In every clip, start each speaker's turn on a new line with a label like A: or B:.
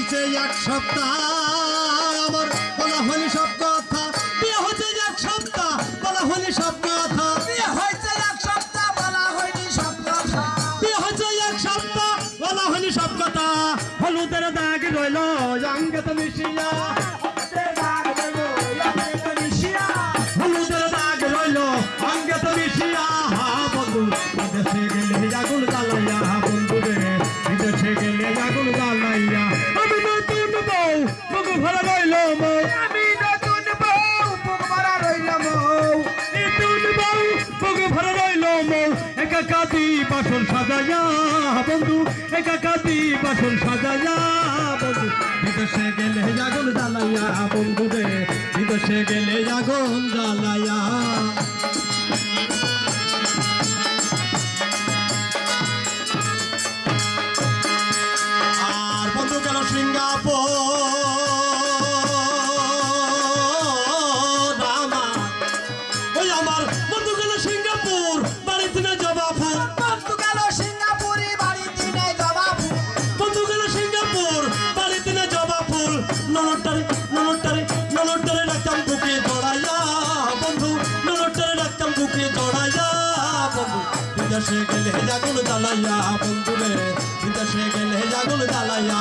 A: হয়েছে এক সপ্তাহ আমার বলা হলি সব কথা বিয়ে হয়েছে এক সপ্তাহ বলা হলি সব কথা
B: বিয়ে হয়েছে এক সপ্তাহ বলা হয়নি সব কথা
A: বিয়ে হয়েছে এক সপ্তাহ বলা হলি সব কথা হলুদের দাগ রইল অঙ্গে তো মিশিয়া হলুদের দাগ রইল অঙ্গে তো মিশিয়া বন্ধু বিদেশে গেলে আগুন জ্বালাইয়া বন্ধু রে বিদেশে গেলে আগুন জ্বালাইয়া আমি নতুন বউ বুক ভরা রইল মৌ
B: আমি নতুন বউ বুক ভরা রইল মৌ
A: নতুন বউ বুক ভরা রইল মৌ একা কাঁদি বাসন সাজাইয়া বন্ধু একা কাঁদি বাসন সাজাইয়া বন্ধু বিদেশে গেলে আগুন জ্বালাইয়া বন্ধু রে বিদেশে গেলে আগুন জ্বালাইয়া আর বন্ধু গেল সিঙ্গাপুর ওই আমার বন্ধু গেল সিঙ্গাপুর বাড়িতে না জবাফুল
B: বন্ধু গেল সিঙ্গাপুরে বাড়িতে নেই জবাবু
A: বন্ধু গেল সিঙ্গাপুর বাড়িতে না জবাফুল ননটারে রাখতাম বুকে জড়াইয়া বন্ধু ননটারে রাখতাম বুকে জড়াইয়া বন্ধু বিদেশে গেলে আগুন জ্বালাইয়া বন্ধু রে বিদেশে গেলে আগুন জ্বালাইয়া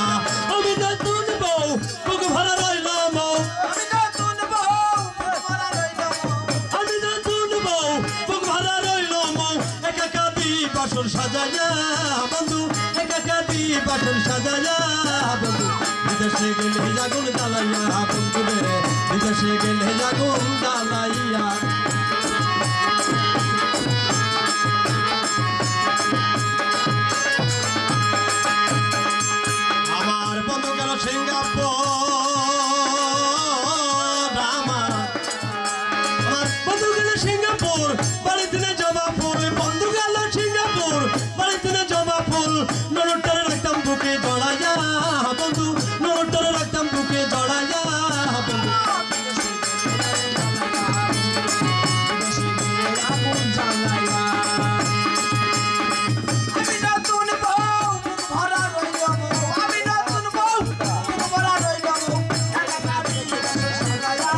A: আমি নতুন বউ বুক ভরা রইল মৌ
B: আমি নতুন বউ বুক ভরা রইল মৌ
A: আমি নতুন বউ বুক ভরা রইল মৌ একা কাঁদি বাসন সাজাইয়া বন্ধু একা কাঁদি বাসন সাজাইয়া বন্ধু বিদেশে গেলে আগুন জ্বালাইয়া বন্ধু রে বিদেশে গেলে আগুন জ্বালাইয়া আমার বন্ধু গেল সিঙ্গাপুর আমার বন্ধু গেল সিঙ্গাপুর বাড়িতে না জবাফুল বন্ধু গেল সিঙ্গাপুর বাড়িতে না জবাফুল ননটারে রাখতাম বুকে জড়াইয়া বন্ধু ননটারে রাখতাম বুকে জড়াইয়া বন্ধু
B: আগুন জ্বালাইয়া আমি নতুন বউ বুক ভরা রইল মৌ আমি নতুন বউ বুক ভরা রইল মৌ একা কাঁদি বাসন সাজাইয়া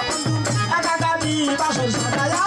B: বন্ধু একা কাঁদি বাসন সাজাইয়া